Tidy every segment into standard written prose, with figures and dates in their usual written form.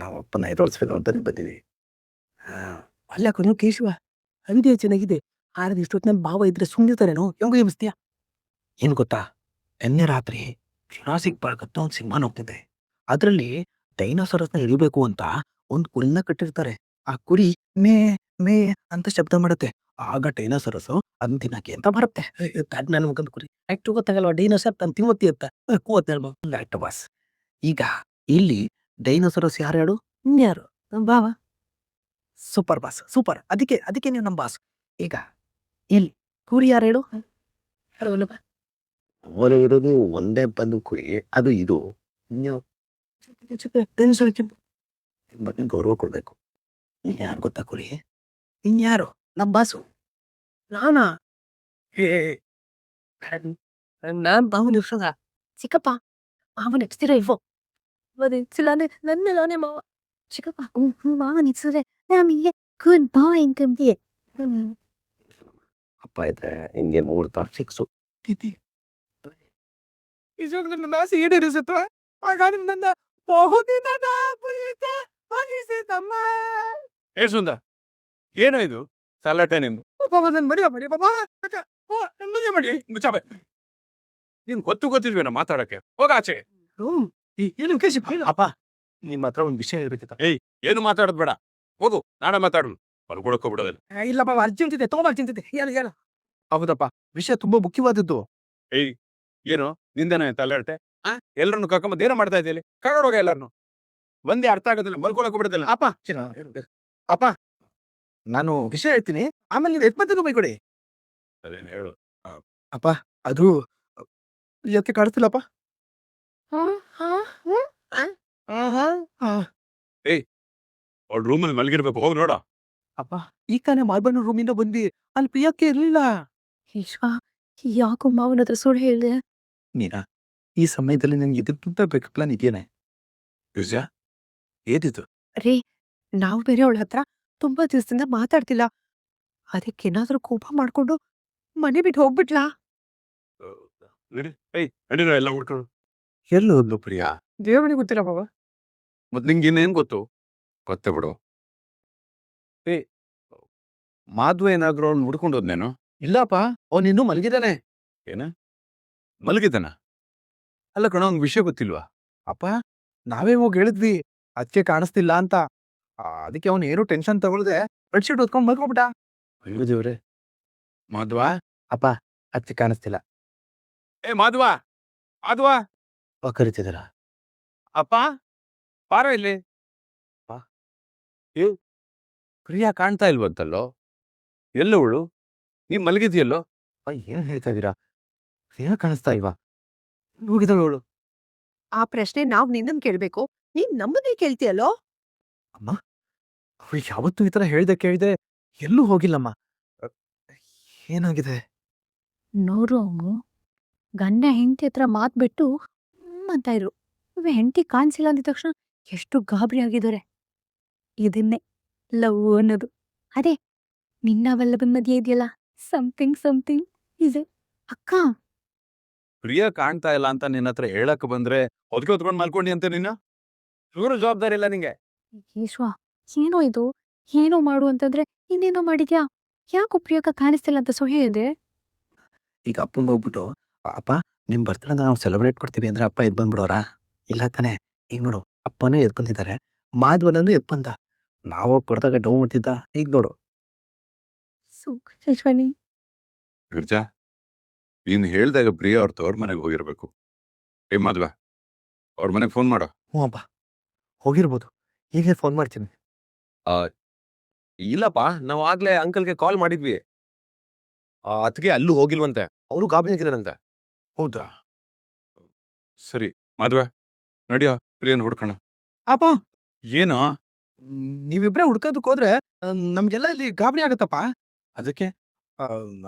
ನಾವು ಅಪ್ಪನ ಎದುರಿಸ್ಬೇಕು ಅಂತಾನೆ ಬಂದಿದ್ದೀವಿ. ಹಾಂ. ಅಲ್ಲ ಕಣೋ ಕೇಶವ, ಐಡಿಯಾ ಚೆನ್ನಾಗಿದೆ. ಆದ್ರೆ ಇಷ್ಟೊತ್ತಿನ ಭಾವ ಇದ್ರೆ ಸುಮ್ಮನಿರ್ತಾರೇನೋ? ಹೆಂಗೋ ಎಬ್ಬಿಸ್ತೀಯ? ಏನು ಗೊತ್ತಾ? ನಿನ್ನೆ ರಾತ್ರಿ ಜುರಾಸಿಕ್ ಪಾರ್ಕ್ ಅಂತ ಒಂದು ಸಿನಿಮಾ ನೋಡ್ತಿದ್ದೆ. ಅದರಲ್ಲಿ ಡೈನೋಸಾರಸ್‌ನ ಹಿಡಿಬೇಕು ಅಂತ ಒಂದು ಕುರಿನ ಕಟ್ಟಿರ್ತಾರೆ. ಆ ಕುರಿ ಮೇ ಮೇ ಅಂತ ಶಬ್ದ ಮಾಡುತ್ತೆ. ಆಗ ಡೈನೋಸಾರಸ್ ಅದನ್ನ ತಿನ್ನಕ್ಕೆ ಅಂತ ಬರುತ್ತೆ. ಅದ್ ನನ್ನ ಮಗಂದು ಕುರಿ. ಅಷ್ಟು ಗೊತ್ತಾಗಲ್ವಾ ಡೈನೋಸಾರ್ ತಾನು ತಿನ್ವತ್ತಿ ಅಂತ? ಕೂವತ್ತೆ ಹೇಳ್ಬೋ. Correct boss. ಈಗ ಇಲ್ಲಿ ಡೈನೋಸಾರಸ್ ಯಾರು ಹೇಳು? ಇನ್ಯಾರು? ನಮ್ಮ ಭಾವ. Super boss, super. ಅದಕ್ಕೆ ನೀವು ನಮ್ಮ ಬಾಸ್. ಈಗ ಎಲ್ಲಿ? ಕುರಿ ಯಾರು ಹೇಳು? ಹೇಳುವಲ್ಲಪ್ಪ. ಅವರು ಇರೋದು ಒಂದೇ ಬಂದು ಕುರಿ, ಅದು ಇದು. ನೀವು ಡೈನೋಸಾರ್ ನಿಮ್ ಬಗ್ಗೆ ಗೌರವ ಕೊಡ್ಬೇಕು. ಯಾರು ಗೊತ್ತಾ ಕುರಿ? ಇನ್ಯಾರು? ನಮ್ಮ ಬಾಸು. ನಾನಾ? ನಾನ್ ಭಾವನ ಇರ್ಸದ. ಚಿಕ್ಕಪ್ಪ ಮಾವನ್ ಎಬ್ಸ್ತೀರೋ ಇಲ್ವೋ? ನೆಪ್ಸಿಲ್ಲ ಅಂದ್ರೆ ನನ್ನ ನಾನೇ ಮಾವ. ಚಿಕ್ಕಪ್ಪ ಮಾವ ನಿಲ್ಸಿದ್ರೆ ನಮಗೆ ಗುಡ್ ಬಾಯ್ ಇಂಕಂಬಿಯೇ. ಅಪ್ಪ ಇದ್ರೆ ಹಿಂಗೆ ಮುಹೂರ್ತ ಫಿಕ್ಸು. ನಿಜವಾಗ್ಲೂ ನನ್ನ ಆಸೆ ಈಡೇರಿಸುತ್ತೋ? ಹಾಗಾದ್ರೆ ನನ್ನ ಬಹುದಿನದ ಪ್ರೀತ ಫಲಿಸಿತಮ್ಮ. ಏ ಸುಂದ, ಏನೋ ಇದು ಸಲಾಟೆ ನಿಂದು? ಪಾಪ ನನ್ನ ಮರಿಯ ಮರಿ ಪಾಪ. ಮುಂದೆ ಮಾಡಿ ಮುಚ್ಚಾಬೆ. ನೀನ್ ಗೊತ್ತಿಲ್ವೇನೋ ಮಾತಾಡಕ್ಕೆ? ಹೋಗ ಆಚೆ. ಏನು ಕೇಶವ? ಅಪ್ಪ ನಿಮ್ಮ ಹತ್ರ ಒಂದು ವಿಷಯ ಇರ್ಬೇಕಿತ್ತ. ಏನು ಮಾತಾಡೋದ್ ಬೇಡ, ಹೋಗು. ನಾಳೆ ಮಾತಾಡೋಣ. ಹೊಲ್ಕೊಳಕ್ಕೋ ಬಿಡೋದಿಲ್ಲ. ಇಲ್ಲ ಪಾಪ ಅರ್ಜೆಂಟ್ ಇದೆ, ತುಂಬಾ ಅರ್ಜೆಂಟ್ ಇದೆ. ಹೇಳು. ಹೌದಪ್ಪ, ವಿಷಯ ತುಂಬಾ ಮುಖ್ಯವಾದದ್ದು. ಏನು ನಿಂದೇನ ತಲೆಹರಟೆ? ಎಲ್ಲರನ್ನು ಕರ್ಕೊಂಬಂದ್ ಏನೋ ಮಾಡ್ತಾ ಇದ್ದೀಲಿ? ಕರ್ಕೊಂಡೋಗ ಎಲ್ಲರನ್ನು. ಒಂದೇ ಅರ್ಥ ಆಗೋದಿಲ್ಲ, ಮಲ್ಕೊಳಕ್ಕೂ ಬಿಡೋದಿಲ್ಲ. ಅಪ್ಪ ನಾನು ವಿಷಯ ಹೇಳ್ತೀನಿ, ಆಮೇಲೆ ನೀವು ಎತ್ಮತ್ತೂ ಬೈಕೊಡಿ. ಅದೇನು ಹೇಳು. ಅಪ್ಪ ಅದು ಎದಕ್ಕೆ ಕಾಣಿಸ್ತಿಲ್ಲಪ್ಪ. ಅವ್ಳ ರೂಮಲ್ಲಿ ಮಲಗಿರ್ಬೇಕು, ಹೋಗಿ ನೋಡ. ಅಪ್ಪ ಈ ತಾನೇ ಮಾರ್ಬನ್ ರೂಮಿಂದ ಬಂದಿ, ಅಲ್ಲಿ ಪ್ರಿಯಕ್ಕೆ ಇರ್ಲಿಲ್ಲ. ಈಶ್ವ ಯಾಕೋ ಮಾವನ ಹತ್ರ ಸುಳ್ಳು ಹೇಳಿದೆ. ಮೀನಾ, ಈ ಸಮಯದಲ್ಲಿ ನನ್ಗೆ ಇದಕ್ಕಿಂತ ಬೇಕು ಪ್ಲಾನ್ ಇದೆಯೇನೆ? ವಿಜಯ, ಏದಿತ್ತು? ರೀ, ನಾವು ಬೇರೆ ಅವಳ ಹತ್ರ ತುಂಬಾ ದಿವಸದಿಂದ ಮಾತಾಡ್ತಿಲ್ಲ. ಅದಕ್ಕೇನಾದ್ರೂ ಕೋಪ ಮಾಡ್ಕೊಂಡು ಮನೆ ಬಿಟ್ಟು ಹೋಗ್ಬಿಟ್ಲಾ? ನಡೀರ ಎಲ್ಲ ಹುಡ್ಕೊಂಡು. ಎಲ್ಲಿ ಹೋದ್ಲು ಪ್ರಿಯಾ? ದೇವರಿಗೆ ಗೊತ್ತಿಲ್ಲ ಬಾಬಾ. ಮತ್ ನಿಂಗೆ ಇನ್ನೇನ್ ಗೊತ್ತು? ಗೊತ್ತೇ ಬಿಡು. ಮಾಧವ ಏನಾದ್ರು ಅವ್ನು ಹುಡ್ಕೊಂಡು ಹೋದ್ನೇನು? ಇಲ್ಲಪ್ಪ, ಅವನಿನ್ನೂ ಮಲಗಿದ್ದಾನೆ. ಏನ ಮಲಗಿದ್ದಾನ? ಅಲ್ಲ ಕಣ, ಅವ್ನ್ ವಿಷಯ ಗೊತ್ತಿಲ್ವಾ? ಅಪ್ಪ ನಾವೇ ಹೋಗಿ ಹೇಳಿದ್ವಿ ಅದಕ್ಕೆ ಕಾಣಿಸ್ತಿಲ್ಲ ಅಂತ. ಅದಕ್ಕೆ ಅವನು ಏನು ಟೆನ್ಷನ್ ತಗೊಳ್ದೆ ಬೆಡ್ಶೀಟ್ ಹೊತ್ಕೊಂಡ್ ಮಲ್ಕೊಬಿಟ್ಟ. ಅಯ್ಯೋ ದೇವ್ರೆ. ಮಾಧವ, ಅಪ್ಪ ಅದಕ್ಕೆ ಕಾಣಿಸ್ತಿಲ್ಲ. ಮಾಧವ, ಮಾಧವ, ಕರಿತಿದಾರ. ಅಪ್ಪ ಪಾರ ಇಲ್ಲಿ. ಪ್ರಿಯಾ ಕಾಣ್ತಾ ಇಲ್ವಂತಲ್ಲೋ? ಎಲ್ಲವಳು? ನೀವ್ ಮಲಗಿದ್ಯಲ್ಲೋ? ಏನ್ ಹೇಳ್ತಾ ಇದೀರಾ? ಪ್ರಿಯಾ ಕಾಣಿಸ್ತಾ ಇಲ್ವಾ? ಹೋಗಿದ್ದಾಳು ಅವಳು. ಆ ಪ್ರಶ್ನೆ ನಾವ್ ನಿನ್ನನ್ ಕೇಳ್ಬೇಕು, ನೀನ್ ನಮ್ಮನ್ನೇ ಕೇಳ್ತೀಯಲ್ಲೋ? ಅಮ್ಮ, ಅವ್ಳು ಯಾವತ್ತೂ ಈ ತರ ಕೇಳ್ದೆ ಎಲ್ಲೂ ಹೋಗಿಲ್ಲಮ್ಮ. ಏನಾಗಿದೆ? ನೋಡು, ಅವನು ಗಂಡ ಹೆಂಡತಿ ಹತ್ರ ಮಾತ್ ಬಿಟ್ಟು ಅಂತ ಇರು. ಹೆಂಡತಿ ಕಾಣಿಸಿಲ್ಲ ಅಂದ ತಕ್ಷಣ ಎಷ್ಟು ಗಾಬರಿ ಆಗಿದ್ದಾರೆ. ಇದನ್ನೇ ಲವ್ ಅನ್ನೋದು. ಅದೇ ನಿನ್ನವೆಲ್ಲವನ್ ಮಧ್ಯೆ ಇದೆಯಲ್ಲ, ಸಮಥಿಂಗ್ ಇದೆ. ಅಕ್ಕ, ಪ್ರಿಯಾ ಕಾಣ್ತಾ ಇಲ್ಲ ಅಂತ ನಿನ್ನ ಹತ್ರ ಹೇಳಕ್ ಬಂದ್ರೆ ಹೊದ್ಕೆ ಹೊತ್ಕೊಂಡ್ ಮಲ್ಕೊಂಡಿ ಅಂತ ನಿನ್ನ ಇವ್ರು ಜವಾಬ್ದಾರಿ ಇಲ್ಲ ನಿಂಗೆ. ಈಶ್ವ ಏನೋ ಇದು, ಏನೋ ಮಾಡು ಅಂತಂದ್ರೆ ಇನ್ನೇನೋ ಮಾಡಿದ್ಯಾ? ಯಾಕೋ ಪ್ರಿಯಕ್ಕ ಕಾಣಿಸ್ತಿಲ್ಲ ಅಂತ ಸುಳ್ಳು ಹೇಳಿದೆ? ಈಗ ಅಪ್ಪಂಗೆ ಹೋಗ್ಬಿಟ್ಟು, ಅಪ್ಪ ನಿಮ್ ಬರ್ತಡೇ ನಾವು ಸೆಲೆಬ್ರೇಟ್ ಕೊಡ್ತೀವಿ ಅಂದ್ರೆ ಅಪ್ಪ ಎದ್ ಬಂದ್ಬಿಡೋರಾ? ಇಲ್ಲ ತಾನೆ. ಈಗ ನೋಡು, ಅಪ್ಪನೇ ಎದ್ ಬಂದಿದ್ದಾರೆ, ಮಾಧವನಂದು ಎದ್ ಬಂದ. ನಾವು ಕೊಡ್ದಾಗ ಡೌ ಮಾಡ್ತಿದ್ದ. ಈಗ ನೋಡು. ಯಶ್ವನಿ, ಗಿರ್ಜಾ, ನೀನ್ ಹೇಳ್ದಾಗ ಪ್ರಿಯಾ ಅವ್ರ ತವ್ರ ಮನೆಗೆ ಹೋಗಿರ್ಬೇಕು. ಮಾಧವ, ಅವ್ರ ಮನೆಗೆ ಫೋನ್ ಮಾಡ. ಹ್ಞೂ ಅಪ್ಪ, ಹೋಗಿರ್ಬೋದು. ಈಗಲೇ ಫೋನ್ ಮಾಡ್ತೀನಿ. ಇಲ್ಲಪ್ಪ, ನಾವು ಆಗ್ಲೇ ಅಂಕಲ್ಗೆ ಕಾಲ್ ಮಾಡಿದ್ವಿ. ಅದಕ್ಕೆ ಅಲ್ಲೂ ಹೋಗಿಲ್ವಂತೆ, ಅವರು ಗಾಬರಿಯಾಗಿದ್ದಾರಂತೆ. ಹೌದಾ? ಸರಿ ಮಾಧವ, ನಡಿಯ ಪ್ರಿಯನ್ ಹುಡ್ಕೋಣ. ಅಪ್ಪ ಏನೋ? ನೀವಿಬ್ರೆ ಹುಡ್ಕೋದಕ್ ಹೋದ್ರೆ ನಮ್ಗೆಲ್ಲ ಇಲ್ಲಿ ಗಾಬರಿ ಆಗತ್ತಪ್ಪ. ಅದಕ್ಕೆ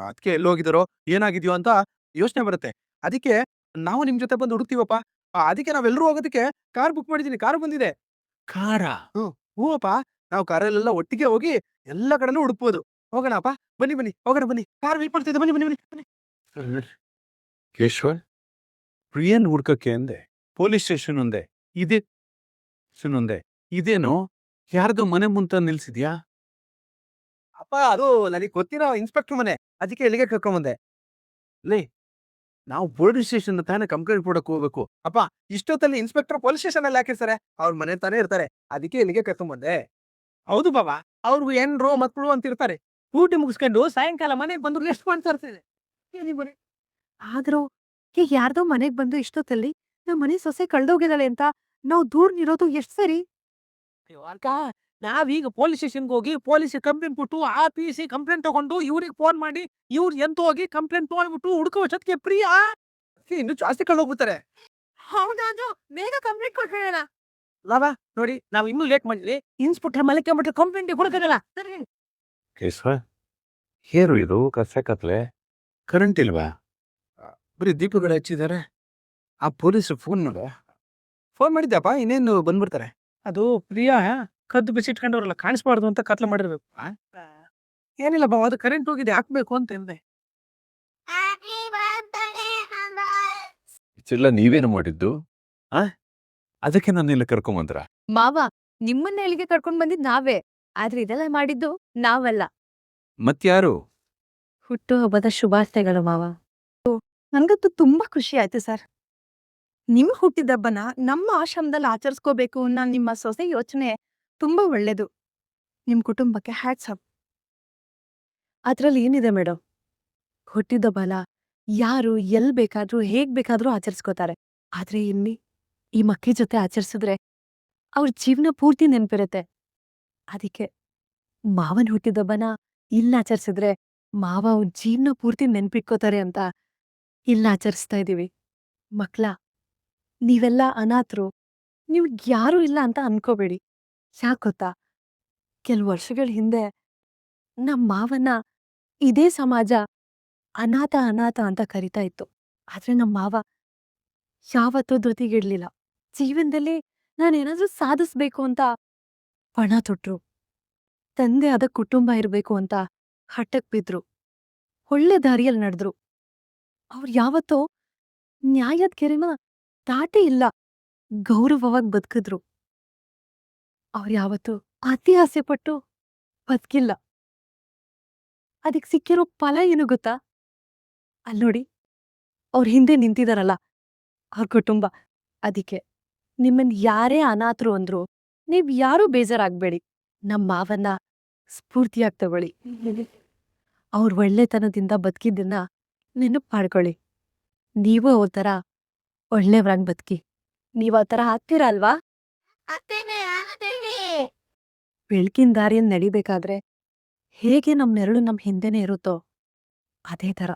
ಅದಕ್ಕೆ ಎಲ್ಲಿ ಹೋಗಿದಾರೋ ಏನಾಗಿದ್ಯೋ ಅಂತ ಯೋಚನೆ ಬರುತ್ತೆ. ಅದಕ್ಕೆ ನಾವು ನಿಮ್ ಜೊತೆ ಬಂದು ಹುಡುಕ್ತೀವಪ್ಪ. ಅದಕ್ಕೆ ನಾವೆಲ್ಲರೂ ಹೋಗೋದಕ್ಕೆ ಕಾರ್ ಬುಕ್ ಮಾಡಿದೀನಿ. ಕಾರ್ ಬಂದಿದೆ. ಕಾರ? ಹ್ಞೂ ಅಪ್ಪ, ನಾವು ಕಾರಲ್ಲೆಲ್ಲ ಒಟ್ಟಿಗೆ ಹೋಗಿ ಎಲ್ಲ ಕಡೆನೂ ಹುಡುಕ್ಬೋದು. ಹೋಗೋಣ ಅಪ್ಪ, ಬನ್ನಿ ಹೋಗೋಣ, ಬನ್ನಿ. ಕಾರ್ ವೇಟ್ ಮಾಡ್ತಿದ್ದೆ, ಬನ್ನಿ. ಕೇಶವ, ಪ್ರಿಯನ್ ಹುಡ್ಕಕ್ಕೆ ಅಂದೆ ಪೊಲೀಸ್ ಸ್ಟೇಷನ್ ಒಂದೆ, ಇದೇ ಒಂದೆ. ಇದೇನು ಯಾರ್ದು ಮನೆ ಮುಂತ ನಿಲ್ಸಿದ್ಯಾ? ಅಪ್ಪ ಅದು ನನಗೆ ಗೊತ್ತಿರೋ ಇನ್ಸ್ಪೆಕ್ಟರ್ ಮನೆ, ಅದಕ್ಕೆ ಇಲ್ಲಿಗೆ ಕರ್ಕೊಂಬಂದೆ. ಲೇ, ನಾವು ಪೊಲೀಸ್ ಸ್ಟೇಷನ್ ತಾನೇ ಕಂಪ್ಲೇಂಟ್ ಕೊಡಕ್ ಹೋಗ್ಬೇಕು. ಅಪ್ಪ ಇಷ್ಟೊತ್ತಲ್ಲಿ ಇನ್ಸ್ಪೆಕ್ಟರ್ ಪೊಲೀಸ್ ಸ್ಟೇಷನ್ ಅಲ್ಲಿ ಹಾಕಿರ್ತಾರೆ, ಅವ್ರ ಮನೆ ತಾನೇ ಇರ್ತಾರೆ, ಅದಕ್ಕೆ ಇಲ್ಲಿಗೆ ಕರ್ಕೊಂಬಂದೆ. ಹೌದು ಬಾಬಾ, ಅವ್ರು ಹೆಣ್ರು ಮಕ್ಕಳು ಅಂತ ಇರ್ತಾರೆ. ಡ್ಯೂಟಿ ಮುಗಿಸ್ಕೊಂಡು ಸಾಯಂಕಾಲ ಮನೆಗೆ ಬಂದ್ರು ಎಷ್ಟು ಮಾಡ್ತಾ ಇರ್ತದೆ. ಆದ್ರೂ ಈಗ ಯಾರ್ದೋ ಮನೆಗ್ ಬಂದು ಇಷ್ಟೊತ್ತಲ್ಲಿ ನಮ್ ಮನೆ ಸೊಸೆ ಕಳ್ದೋಗಿದ್ದಾಳೆ ಅಂತ ನಾವ್ ದೂರ ನಿರೋದು ಎಷ್ಟ್ ಸರಿ? ಅಯ್ಯೋ ಅಕ್ಕ, ನಾವೀಗ ಪೊಲೀಸ್ ಸ್ಟೇಷನ್ಗೆ ಹೋಗಿ ಪೊಲೀಸ್ ಕಂಪ್ಲೇಂಟ್ ಕೊಟ್ಟು RPC ಕಂಪ್ಲೇಂಟ್ ತಗೊಂಡು ಇವ್ರಿಗೆ ಫೋನ್ ಮಾಡಿ ಇವ್ರು ಎಂತ ಹೋಗಿ ಕಂಪ್ಲೇಂಟ್ ತಗೊಂಡ್ಬಿಟ್ಟು ಹುಡುಕೋ ಅಷ್ಟೊತ್ತಿಗೆ ಪ್ರಿಯಾ ಇನ್ನು ಜಾಸ್ತಿ ಕಳ್ದೋಗ್ಬಿಡ್ತಾರೆ. ಹೌದಾದ್ರು ಬೇಗ ಕಂಪ್ಲೇಂಟ್ ಕೊಟ್ಬಿಡೋಣ. ಲಾಭ ನೋಡಿ, ನಾವು ಇನ್ನೂ ಲೇಟ್ ಮಾಡಿದ್ವಿ, ಇನ್ಸ್ಪೆಕ್ಟರ್ ಮಲಕ್ಕೆ ಬಿಟ್ರೆ ಕಂಪ್ಲೇಂಟ್ ಕೊಡಕ್ಕಾಗಲ್ಲ. ಸರಿ ಕೇಶವ, ಹೇರು ಇದು ಕಸ ಕತ್ಲೆ, ಕರೆಂಟ್ ಇಲ್ವಾ? ಬರೀ ದೀಪಗಳು ಹಚ್ಚಿದ್ದಾರೆ. ಆ ಪೊಲೀಸ್ ಫೋನ್ ನೋಡ. ಫೋನ್ ಮಾಡಿದ್ದಪ್ಪ, ಇನ್ನೇನು ಬಂದ್ಬಿಡ್ತಾರೆ. ಅದು ಪ್ರಿಯಾ ಕದ್ದು ಬಿಸಿಟ್ಕೊಂಡವ್ರಲ್ಲ, ಕಾಣಿಸ್ಬಾರ್ದು ಅಂತ ಕತ್ಲ ಮಾಡಿರ್ಬೇಕು. ಏನಿಲ್ಲ ಬಾವ, ಅದು ಕರೆಂಟ್ ಹೋಗಿದೆ ಹಾಕ್ಬೇಕು ಅಂತ ಎಂದೆ. ಇಷ್ಟೆಲ್ಲ ನೀವೇನು ಮಾಡಿದ್ದು? ಅದಕ್ಕೆ ನನ್ನ ಕರ್ಕೊಂಬಂದ್ರ? ಮಾವ, ನಿಮ್ಮನ್ನ ಇಲ್ಲಿಗೆ ಕರ್ಕೊಂಡ್ ಬಂದಿದ್ ನಾವೇ, ಆದ್ರೆ ಇದೆಲ್ಲ ಮಾಡಿದ್ದು ನಾವಲ್ಲ. ಮತ್ಯಾರು? ಹುಟ್ಟುಹಬ್ಬದ ಶುಭಾಶಯಗಳು ಮಾವ. ನನ್ಗಂತೂ ತುಂಬಾ ಖುಷಿ ಆಯ್ತು ಸರ್. ನಿಮ್ ಹುಟ್ಟಿದಬ್ಬನ ನಮ್ಮ ಆಶ್ರಮದಲ್ಲಿ ಆಚರಿಸ್ಕೋಬೇಕು ಅನ್ನೋ ನಿಮ್ಮ ಸೊಸೆ ಯೋಚನೆ ತುಂಬಾ ಒಳ್ಳೇದು. ನಿಮ್ ಕುಟುಂಬಕ್ಕೆ ಹ್ಯಾಟ್ಸ್ ಆಫ್. ಅದ್ರಲ್ಲಿ ಏನಿದೆ ಮೇಡಮ್, ಹುಟ್ಟಿದಬ್ಬನ ಯಾರು ಎಲ್ ಬೇಕಾದ್ರೂ ಹೇಗ್ ಬೇಕಾದ್ರೂ ಆಚರಿಸ್ಕೋತಾರೆ. ಆದ್ರೆ ಇಲ್ಲಿ ಈ ಮಕ್ಕಳ ಜೊತೆ ಆಚರಿಸಿದ್ರೆ ಅವ್ರ ಜೀವನ ಪೂರ್ತಿ ನೆನ್ಪಿರತ್ತೆ. ಅದಕ್ಕೆ ಮಾವನ್ ಹುಟ್ಟಿದಬ್ಬನ ಇಲ್ಲ ಆಚರಿಸಿದ್ರೆ ಮಾವ ಅವ್ರ ಜೀವನ ಪೂರ್ತಿ ನೆನ್ಪಿಟ್ಕೋತಾರೆ ಅಂತ ಇಲ್ಲ ಆಚರಿಸ್ತಾ ಇದೀವಿ. ಮಕ್ಳ, ನೀವೆಲ್ಲ ಅನಾಥರು, ನೀವು ಯಾರೂ ಇಲ್ಲ ಅಂತ ಅನ್ಕೋಬೇಡಿ. ಯಾಕ್ ಗೊತ್ತಾ, ಕೆಲ್ ವರ್ಷಗಳ ಹಿಂದೆ ನಮ್ ಮಾವನ್ನ ಇದೇ ಸಮಾಜ ಅನಾಥ ಅನಾಥ ಅಂತ ಕರಿತಾ ಇತ್ತು. ಆದ್ರೆ ನಮ್ ಮಾವ ಯಾವತ್ತೂ ಧೃತಿಗಿಡ್ಲಿಲ್ಲ. ಜೀವನದಲ್ಲಿ ನಾನೇನಾದ್ರೂ ಸಾಧಿಸ್ಬೇಕು ಅಂತ ಪಣ ತೊಟ್ರು. ತಂದೆ ಆದ ಕುಟುಂಬ ಇರ್ಬೇಕು ಅಂತ ಹಠಕ್ ಬಿದ್ರು. ಒಳ್ಳೆ ದಾರಿಯಲ್ಲಿ ನಡೆದ್ರು. ಅವ್ರು ಯಾವತ್ತೋ ನ್ಯಾಯದ ಕೆರೆನ ದಾಟೇ ಇಲ್ಲ, ಗೌರವವಾಗಿ ಬದುಕಿದ್ರು. ಅವ್ರು ಯಾವತ್ತೂ ಅತಿ ಆಸೆ ಪಟ್ಟು ಬದುಕಿಲ್ಲ. ಅದಕ್ ಸಿಕ್ಕಿರೋ ಫಲ ಏನು ಗೊತ್ತಾ? ಅಲ್ನೋಡಿ, ಅವ್ರ ಹಿಂದೆ ನಿಂತಿದಾರಲ್ಲ ಅವ್ರ ಕುಟುಂಬ. ಅದಕ್ಕೆ ನಿಮ್ಮನ್ ಯಾರೇ ಅನಾಥರು ಅಂದ್ರು ನೀವ್ ಯಾರೂ ಬೇಜಾರಾಗ್ಬೇಡಿ. ನಮ್ ಮಾವನ್ನ ಸ್ಫೂರ್ತಿಯಾಗಿ ತಗೊಳ್ಳಿ. ಅವ್ರ ಒಳ್ಳೆತನದಿಂದ ಬದುಕಿದ್ದನ್ನ ನೆನಪು ಮಾಡ್ಕೊಳ್ಳಿ. ನೀವು ಅವ್ರ ಥರ ಒಳ್ಳೆಯವ್ರಾಗಿ ಬದುಕಿ. ನೀವ್ ಆ ಥರ ಆಗ್ತೀರಾ ಅಲ್ವಾ? ಬೆಳಕಿನ ದಾರಿಯಲ್ಲಿ ನಡಿಬೇಕಾದ್ರೆ ಹೇಗೆ ನಮ್ ನೆರಳು ನಮ್ ಹಿಂದೆನೇ ಇರುತ್ತೋ ಅದೇ ಥರ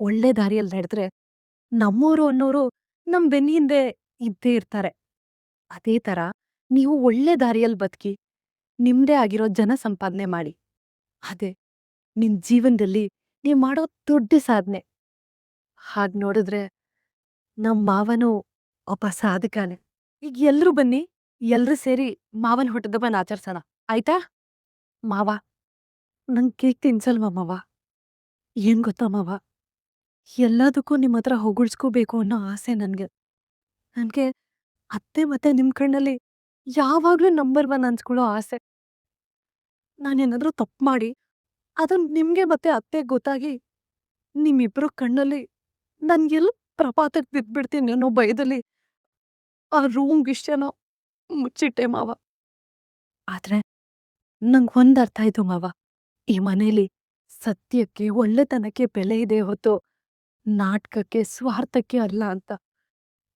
ಒಳ್ಳೆ ದಾರಿಯಲ್ಲಿ ನಡೆದ್ರೆ ನಮ್ಮೋರು ಅನ್ನೋರು ನಮ್ ಬೆನ್ನ ಹಿಂದೆ ಇದ್ದೇ ಇರ್ತಾರೆ. ಅದೇ ಥರ ನೀವು ಒಳ್ಳೆ ದಾರಿಯಲ್ಲಿ ಬದುಕಿ ನಿಮ್ದೇ ಆಗಿರೋ ಜನ ಸಂಪಾದನೆ ಮಾಡಿ. ಅದೇ ನಿಮ್ ಜೀವನದಲ್ಲಿ ನೀವ್ ಮಾಡೋ ದೊಡ್ಡ ಸಾಧನೆ. ಹಾಗ್ ನೋಡಿದ್ರೆ ನಮ್ ಮಾವನು ಒಬ್ಬ ಸಾಧಕನೇ. ಈಗ ಎಲ್ರೂ ಬನ್ನಿ, ಎಲ್ರೂ ಸೇರಿ ಮಾವನ್ ಹುಟ್ಟಿದಬ್ಬನ ಆಚರಿಸೋಣ, ಆಯ್ತಾ? ಮಾವ, ನಂಗ್ ಕೇಕ್ ತಿನ್ಸಲ್ವಾ ಮಾವ? ಏನ್ ಗೊತ್ತಾ ಮಾವ, ಎಲ್ಲದಕ್ಕೂ ನಿಮ್ ಹತ್ರ ಹೊಗಳ್ಸ್ಕೋಬೇಕು ಅನ್ನೋ ಆಸೆ ನನ್ಗೆ. ಅತ್ತೆ ಮತ್ತೆ ನಿಮ್ ಕಣ್ಣಲ್ಲಿ ಯಾವಾಗ್ಲೂ ನಂಬರ್ 1 ಅನ್ಸ್ಕೊಳ್ಳೋ ಆಸೆ. ನಾನೇನಾದ್ರೂ ತಪ್ಪು ಮಾಡಿ ಅದನ್ ನಿಮ್ಗೆ ಮತ್ತೆ ಅತ್ತೆಗ್ ಗೊತ್ತಾಗಿ ನಿಮ್ಮಿಬ್ರು ಕಣ್ಣಲ್ಲಿ ನನ್ಗೆಲ್ಲ ಪ್ರಪಾತಕ್ ಬಿದ್ಬಿಡ್ತೀನಿ ಅನ್ನೋ ಭಯದಲ್ಲಿ ಆ ರೂಮ್ ವಿಷಯನ ಮುಚ್ಚಿಟ್ಟೆ ಮಾವ. ಆದ್ರೆ ನಂಗ್ ಒಂದ್ ಅರ್ಥ ಆಯ್ತು ಮಾವ, ಈ ಮನೇಲಿ ಸತ್ಯಕ್ಕೆ ಒಳ್ಳೆತನಕ್ಕೆ ಬೆಲೆ ಇದೆ ಹೊತ್ತು ನಾಟಕಕ್ಕೆ ಸ್ವಾರ್ಥಕ್ಕೆ ಅಲ್ಲ ಅಂತ.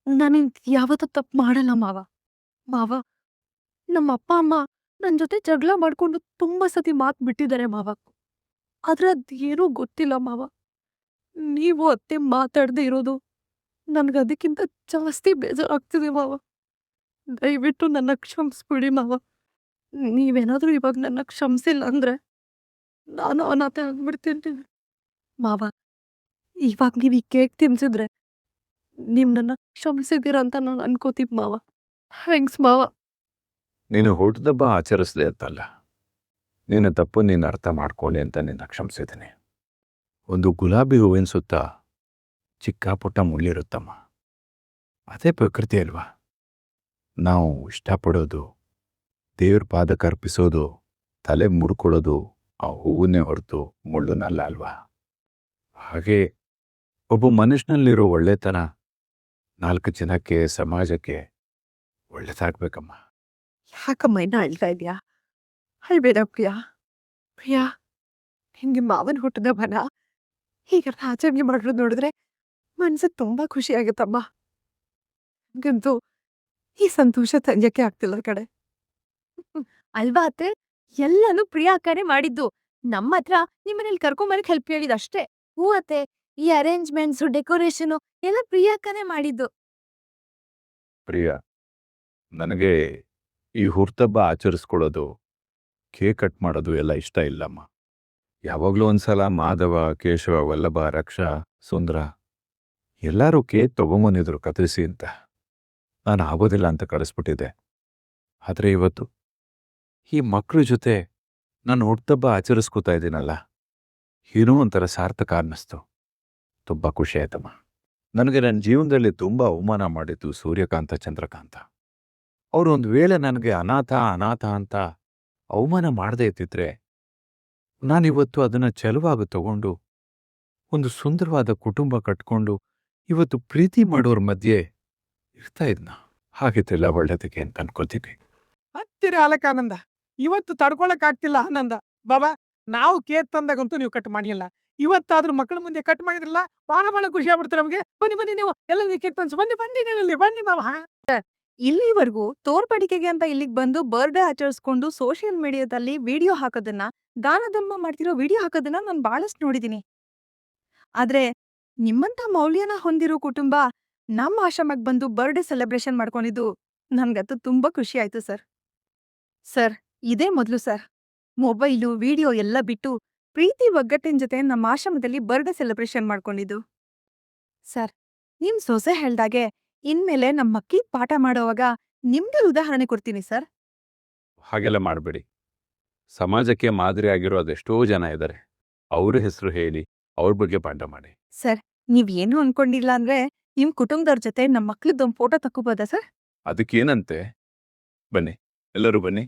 ನಾನಿನ್ ಯಾವತ್ತೂ ತಪ್ಪು ಮಾಡಲ್ಲ ಮಾವ. ಮಾವ, ನಮ್ಮ ಅಪ್ಪ ಅಮ್ಮ ನನ್ ಜೊತೆ ಜಗಳ ಮಾಡ್ಕೊಂಡು ತುಂಬಾ ಸತಿ ಮಾತ್ ಬಿಟ್ಟಿದ್ದಾರೆ ಮಾವ. ಆದ್ರೆ ಅದೇನೂ ಗೊತ್ತಿಲ್ಲ ಮಾವ. ನೀವು ಅತ್ತೆ ಮಾತಾಡದೆ ಇರೋದು ನನ್ಗದಕ್ಕಿಂತ ಜಾಸ್ತಿ ಬೇಜಾರಾಗ್ತಿದೆ ಮಾವ. ದಯವಿಟ್ಟು ನನ್ನ ಕ್ಷಮಿಸ್ಬಿಡಿ ಮಾವ. ನೀವೇನಾದ್ರೂ ಇವಾಗ ನನ್ನ ಕ್ಷಮಿಸಿಲ್ಲ ಅಂದ್ರೆ ನಾನು ಅನಾಥ ಆಗ್ಬಿಡ್ತೀನಿ ಮಾವ. ಇವಾಗ ನೀವ್ ಈ ಕೇಕ್ ತಿನ್ಸಿದ್ರೆ ನೀವ್ ನನ್ನ ಕ್ಷಮಿಸಿದೀರ ಅಂತ ನಾನು ಅನ್ಕೋತೀವಿ ಮಾವ. ಥ್ಯಾಂಕ್ಸ್ ಮಾವ. ನೀನು ಹುಟ್ಟಿದಬ್ಬ ಆಚರಿಸ್ದೆ ಅಂತಲ್ಲ, ನಿನ್ನ ತಪ್ಪು ನೀನು ಅರ್ಥ ಮಾಡ್ಕೊಳ್ಳಿ ಅಂತ ನಿನ್ನ ಕ್ಷಮಿಸಿದ್ದೀನಿ. ಒಂದು ಗುಲಾಬಿ ಹೂವಿನ ಸುತ್ತ ಚಿಕ್ಕ ಪುಟ್ಟ ಮುಳ್ಳಿರುತ್ತಮ್ಮ, ಅದೇ ಪ್ರಕೃತಿ ಅಲ್ವಾ? ನಾವು ಇಷ್ಟಪಡೋದು ದೇವ್ರ ಪಾದಕ್ಕೆ ಅರ್ಪಿಸೋದು, ತಲೆ ಮುಡ್ಕೊಳ್ಳೋದು ಆ ಹೂವನ್ನೇ ಹೊರತು ಮುಳ್ಳುನಲ್ಲ ಅಲ್ವಾ? ಹಾಗೆ ಒಬ್ಬ ಮನುಷ್ಯನಲ್ಲಿರೋ ಒಳ್ಳೆತನ 4 ಜನಕ್ಕೆ, ಸಮಾಜಕ್ಕೆ ಒಳ್ಳೇದಾಗ್ಬೇಕಮ್ಮ. ಯಾಕಮ್ಮ ಇನ್ನ ಅಳ್ತಾ ಇದ್ಯಾ? ಅಳ್ಬೇಡ ಪ್ರಿಯಾ. ಪ್ರಿಯಾ, ನಿಂಗೆ ಮಾವನ್ ಹುಟ್ಟದ ಬನ ಹೀಗೆಲ್ಲ ಆಚರಣೆ ಮಾಡೋದು ನೋಡಿದ್ರೆ ಮನ್ಸಿಗೆ ತುಂಬಾ ಖುಷಿ ಆಗುತ್ತಮ್ಮ. ನಂಗಂತೂ ಈ ಸಂತೋಷ ತಂಜಕ್ಕೆ ಆಗ್ತಿಲ್ಲ ಕಡೆ. ಅಲ್ವಾ ಅತ್ತೆ? ಎಲ್ಲಾನು ಪ್ರಿಯಾ ಅಕ್ಕನೇ ಮಾಡಿದ್ದು. ನಮ್ಮ ಹತ್ರ ನಿಮ್ಮನೇಲಿ ಕರ್ಕೊಂಬರಕ್ ಹೆಲ್ಪ್ ಹೇಳಿದ ಅಷ್ಟೇ. ಹೂ ಅತ್ತೆ, ಈ ಅರೇಂಜ್ಮೆಂಟ್ಸು, ಡೆಕೋರೇಷನು ಎಲ್ಲ ಪ್ರಿಯಾ ಅಕ್ಕನೇ ಮಾಡಿದ್ದು. ಪ್ರಿಯ, ನನಗೆ ಈ ಹುರ್ತಬ್ಬ ಆಚರಿಸ್ಕೊಳ್ಳೋದು, ಕೇಕ್ ಕಟ್ ಮಾಡೋದು ಎಲ್ಲ ಇಷ್ಟ ಇಲ್ಲಮ್ಮ. ಯಾವಾಗಲೂ ಒಂದ್ಸಲ ಮಾಧವ, ಕೇಶವ, ವಲ್ಲಭ, ರಕ್ಷಾ, ಸುಂದ್ರ ಎಲ್ಲರೂ ಕೇಕ್ ತಗೊಂಬಂದಿದ್ರು ಕತ್ತರಿಸಿ ಅಂತ. ನಾನು ಆಗೋದಿಲ್ಲ ಅಂತ ಕಳಿಸ್ಬಿಟ್ಟಿದ್ದೆ. ಆದರೆ ಇವತ್ತು ಈ ಮಕ್ಕಳ ಜೊತೆ ನಾನು ಹುಟ್ಟುಹಬ್ಬ ಆಚರಿಸ್ಕೋತಾ ಇದ್ದೀನಲ್ಲ, ಏನೋ ಒಂಥರ ಸಾರ್ಥಕ ಅನ್ನಿಸ್ತು. ತುಂಬ ಖುಷಿ ಆಯ್ತಮ್ಮ. ನನಗೆ ನನ್ನ ಜೀವನದಲ್ಲಿ ತುಂಬ ಅವಮಾನ ಮಾಡಿದ್ದು ಸೂರ್ಯಕಾಂತ, ಚಂದ್ರಕಾಂತ. ಅವರು ಒಂದು ವೇಳೆ ನನಗೆ ಅನಾಥ ಅನಾಥ ಅಂತ ಅವಮಾನ ಮಾಡದೇ ಇದ್ದಿದ್ರೆ ನಾನಿವತ್ತು ಅದನ್ನು ಚೆಲುವಾಗಿ ತಗೊಂಡು ಒಂದು ಸುಂದರವಾದ ಕುಟುಂಬ ಕಟ್ಕೊಂಡು ಇವತ್ತು ಪ್ರೀತಿ ಮಾಡೋರ ಮಧ್ಯೆ ಇರ್ತಾ ಇದ್ನ. ಹಾಗಿತ್ತೆಲ್ಲ ಒಳ್ಳೇದಕ್ಕೆ ಅಂತ ಅನ್ಕೋತೀನಿ. ಹತ್ತಿರ ಅಲಕ ಆನಂದ. ಇವತ್ತು ತಡ್ಕೊಳಕ್ ಆಗ್ತಿಲ್ಲ ಆನಂದ. ಬಾಬಾ, ನಾವು ಕೇಕ್ ತಂದಾಗಂತೂ ನೀವು ಕಟ್ ಮಾಡಿಲ್ಲ. ಇವತ್ತಾದ್ರೂ ಮಕ್ಕಳ ಮುಂದೆ ಕಟ್ ಮಾಡಿದ್ರಲ್ಲ, ಬಹಳ ಖುಷಿ ಆಗ್ಬಿಡ್ತಾರೆ ನಮಗೆ. ಬನ್ನಿ ಬನ್ನಿ, ನೀವು ಎಲ್ಲ ಕೇಕ್ ತನ್ಸು, ಬನ್ನಿ ಬನ್ನಿ, ಬನ್ನಿ ಬಾಬಾ. ಇಲ್ಲಿವರೆಗೂ ತೋರ್ಪಡಿಕೆಗೆ ಅಂತ ಇಲ್ಲಿಗೆ ಬಂದು ಬರ್ಡೇ ಆಚರಿಸ್ಕೊಂಡು ಸೋಷಿಯಲ್ ಮೀಡಿಯಾದಲ್ಲಿ ವಿಡಿಯೋ ಹಾಕೋದನ್ನ, ದಾನ ಧರ್ಮ ಮಾಡ್ತಿರೋ ವಿಡಿಯೋ ಹಾಕೋದನ್ನ ನಾನು ಬಹಳಷ್ಟು ನೋಡಿದೀನಿ. ಆದ್ರೆ ನಿಮ್ಮಂತ ಮೌಲ್ಯನ ಹೊಂದಿರೋ ಕುಟುಂಬ ನಮ್ಮ ಆಶ್ರಮಕ್ಕೆ ಬಂದು ಬರ್ಡೇ ಸೆಲೆಬ್ರೇಷನ್ ಮಾಡ್ಕೊಂಡಿದ್ದು ನನ್ಗಂತೂ ತುಂಬಾ ಖುಷಿ ಆಯ್ತು ಸರ್. ಸರ್, ಇದೇ ಮೊದಲು ಸರ್ ಮೊಬೈಲು, ವಿಡಿಯೋ ಎಲ್ಲ ಬಿಟ್ಟು ಪ್ರೀತಿ ಒಗ್ಗಟ್ಟಿನ ಜೊತೆ ನಮ್ಮ ಆಶ್ರಮದಲ್ಲಿ ಬರ್ಡೇ ಸೆಲೆಬ್ರೇಷನ್ ಮಾಡ್ಕೊಂಡಿದ್ದು. ಸರ್, ನಿಮ್ ಸೊಸೆ ಹೇಳ್ದಾಗೆ ಇನ್ಮೇಲೆ ನಮ್ಮ ಮಕ್ಕಳಿಗೆ ಪಾಠ ಮಾಡೋವಾಗ ನಿಮ್ಗೆ ಉದಾಹರಣೆ ಕೊಡ್ತೀನಿ ಸರ್. ಹಾಗೆಲ್ಲ ಮಾಡಬೇಡಿ. ಸಮಾಜಕ್ಕೆ ಮಾದರಿ ಆಗಿರೋ ಅದೆಷ್ಟೋ ಜನ ಇದ್ದಾರೆ. ಅವ್ರ ಹೆಸರು ಹೇಳಿ ಅವ್ರ ಬಗ್ಗೆ ಪಾಠ ಮಾಡಿ. ಸರ್, ನೀವೇನು ಅನ್ಕೊಂಡಿಲ್ಲ ಅಂದ್ರೆ ನಿಮ್ ಕುಟುಂಬದವ್ರ ಜೊತೆ ನಮ್ಮ ಮಕ್ಳದ್ದೊಂದು ಫೋಟೋ ತಕ್ಕೋಬೋದಾ ಸರ್? ಅದಕ್ಕೇನಂತೆ? ಬನ್ನಿ, ಎಲ್ಲರೂ ಬನ್ನಿ.